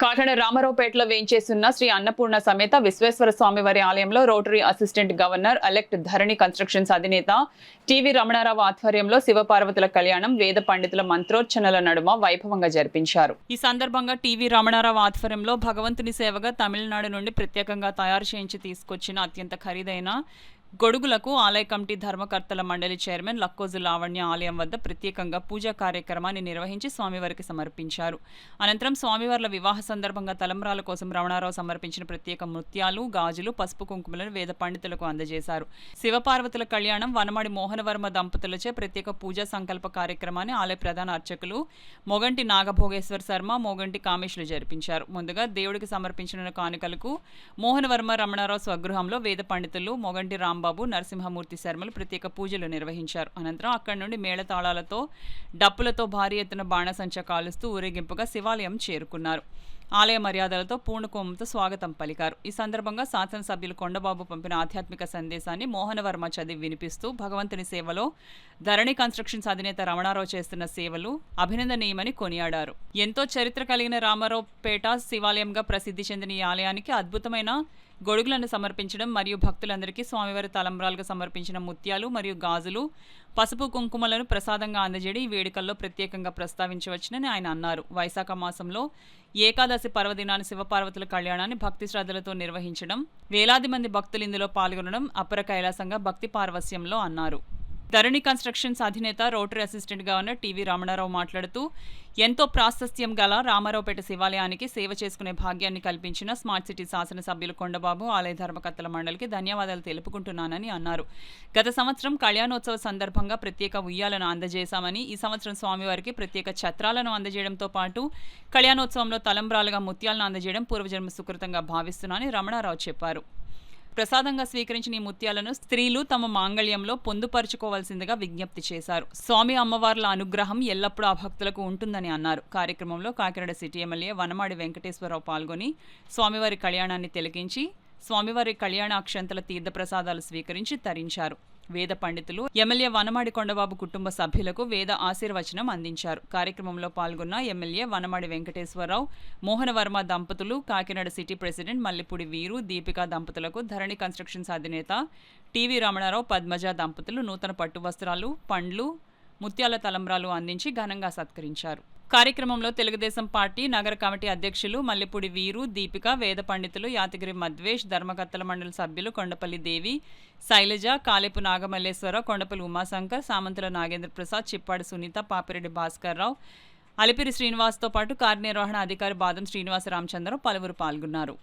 కాకినాడ రామారావుపేటలో వేంచేస్తున్న శ్రీ అన్నపూర్ణ సమేత విశ్వేశ్వర స్వామి వారి ఆలయంలో rotary assistant governor elect ధరణి constructions అధినేత టీవీ రమణారావు ఆధ్వర్యంలో శివపార్వతుల కళ్యాణం వేద పండితుల మంత్రోచ్చనల నడుమ వైభవంగా జరిపించారు. ఈ సందర్భంగా టీవీ రమణారావు ఆధ్వర్యంలో భగవంతుని సేవగా తమిళనాడు నుండి ప్రత్యేకంగా తయారు చేయించి తీసుకొచ్చిన అత్యంత ఖరీదైన గొడుగులకు ఆలయ కమిటీ ధర్మకర్తల మండలి చైర్మన్ లక్కోజు లావణ్య ఆలయం వద్ద ప్రత్యేకంగా పూజా కార్యక్రమాన్ని నిర్వహించి స్వామివారికి సమర్పించారు. అనంతరం స్వామివార్ల వివాహ సందర్భంగా తలంబ్రాల కోసం రమణారావు సమర్పించిన ప్రత్యేక ముత్యాలు, గాజులు, పసుపు కుంకుమలను వేద పండితులకు అందజేశారు. శివపార్వతుల కళ్యాణం వనమాడి మోహనవర్మ దంపతులచే ప్రత్యేక పూజా సంకల్ప కార్యక్రమాన్ని ఆలయ ప్రధాన అర్చకులు మొగంటి నాగభోగేశ్వర్ శర్మ, మొగంటి కామేశ్లు జరిపించారు. ముందుగా దేవుడికి సమర్పించిన కానుకలకు మోహనవర్మ రమణారావు స్వగృహంలో వేద పండితులు మొగంటి రాంబాబు, నరసింహమూర్తి శర్మలు ప్రత్యేక పూజలు నిర్వహించారు. అనంతరం అక్కడి నుండి మేళతాళాలతో, డప్పులతో భారీ ఎత్తున బాణసంచ కాలుస్తూ ఊరేగింపుగా శివాలయం చేరుకున్నారు. ఆలయ మర్యాదలతో పూర్ణకోమంతో స్వాగతం పలికారు. ఈ సందర్భంగా శాసనసభ్యులు కొండబాబు పంపిన ఆధ్యాత్మిక సందేశాన్ని మోహనవర్మ చదివి వినిపిస్తూ భగవంతుని సేవలో ధరణి కన్స్ట్రక్షన్స్ అధినేత రమణారావు చేస్తున్న సేవలు అభినందనీయమని కొనియాడారు. ఎంతో చరిత్ర కలిగిన రామారావుపేట శివాలయంగా ప్రసిద్ధి చెందిన ఈ ఆలయానికి అద్భుతమైన గొడుగులను సమర్పించడం మరియు భక్తులందరికీ స్వామివారి తలంబ్రాలుగా సమర్పించిన ముత్యాలు మరియు గాజులు, పసుపు కుంకుమలను ప్రసాదంగా అందజేయడం ఈ వేడుకల్లో ప్రత్యేకంగా ప్రస్తావించవచ్చునని ఆయన అన్నారు. వైశాఖ మాసంలో ఏకాదశి పర్వదినాన్ని శివపార్వతుల కళ్యాణాన్ని భక్తి శ్రద్ధలతో నిర్వహించడం, వేలాది మంది భక్తులు ఇందులో పాల్గొనడం అపర కైలాసంగా భక్తి పార్వస్యంలో అన్నారు. ధరణి కన్స్ట్రక్షన్స్ అధినేత rotary assistant governor TV Ramanarao మాట్లాడుతూ ఎంతో ప్రాశస్త్యం గల రామారావుపేట శివాలయానికి సేవ చేసుకునే భాగ్యాన్ని కల్పించిన స్మార్ట్ సిటీ శాసనసభ్యులు కొండబాబు, ఆలయ ధర్మకర్తల మండలికి ధన్యవాదాలు తెలుపుకుంటున్నానని అన్నారు. గత సంవత్సరం కళ్యాణోత్సవ సందర్భంగా ప్రత్యేక ఉయ్యాలను అందజేశామని, ఈ సంవత్సరం స్వామివారికి ప్రత్యేక ఛత్రాలను అందజేయడంతో పాటు కళ్యాణోత్సవంలో తలంబ్రాలుగా ముత్యాలను అందజేయడం పూర్వజన్మ సుకృతంగా భావిస్తున్నానని రమణారావు చెప్పారు. ప్రసాదంగా స్వీకరించిన ఈ ముత్యాలను స్త్రీలు తమ మాంగళ్యంలో పొందుపరుచుకోవాల్సిందిగా విజ్ఞప్తి చేశారు. స్వామి అమ్మవార్ల అనుగ్రహం ఎల్లప్పుడూ ఆ భక్తులకు ఉంటుందని అన్నారు. కార్యక్రమంలో కాకినాడ సిటీ ఎమ్మెల్యే వనమాడి వెంకటేశ్వరరావు పాల్గొని స్వామివారి కళ్యాణాన్ని తిలకించి స్వామివారి కళ్యాణ అక్షంతల తీర్థప్రసాదాలు స్వీకరించి తరించారు. వేద పండితులు ఎమ్మెల్యే వనమాడి కొండబాబు కుటుంబ సభ్యులకు వేద ఆశీర్వచనం అందించారు. కార్యక్రమంలో పాల్గొన్న ఎమ్మెల్యే వనమాడి వెంకటేశ్వరరావు, మోహనవర్మ దంపతులు, కాకినాడ సిటీ ప్రెసిడెంట్ మల్లిపూడి వీరు, దీపికా దంపతులకు ధరణి కన్స్ట్రక్షన్స్ అధినేత టీవీ రమణారావు, పద్మజ దంపతులు నూతన పట్టు వస్త్రాలు, పండ్లు, ముత్యాల తలంబ్రాలు అందించి ఘనంగా సత్కరించారు. కార్యక్రమంలో తెలుగుదేశం పార్టీ నగర కమిటీ అధ్యక్షులు మల్లిపూడి వీరు, దీపిక, వేద పండితులు యాతగిరి మద్వేష్, ధర్మకర్తల మండలి సభ్యులు కొండపల్లి దేవి, శైలజ, కాలేపు నాగమల్లేశ్వరరావు, కొండపల్లి ఉమాశంకర్, సామంతుల నాగేంద్ర ప్రసాద్, చిప్పాడి సునీత, పాపిరెడ్డి భాస్కర్ రావు, అలిపిరి శ్రీనివాస్తో పాటు కార్యనిర్వహణ అధికారి బాదం శ్రీనివాస రామచంద్రరావు పలువురు పాల్గొన్నారు.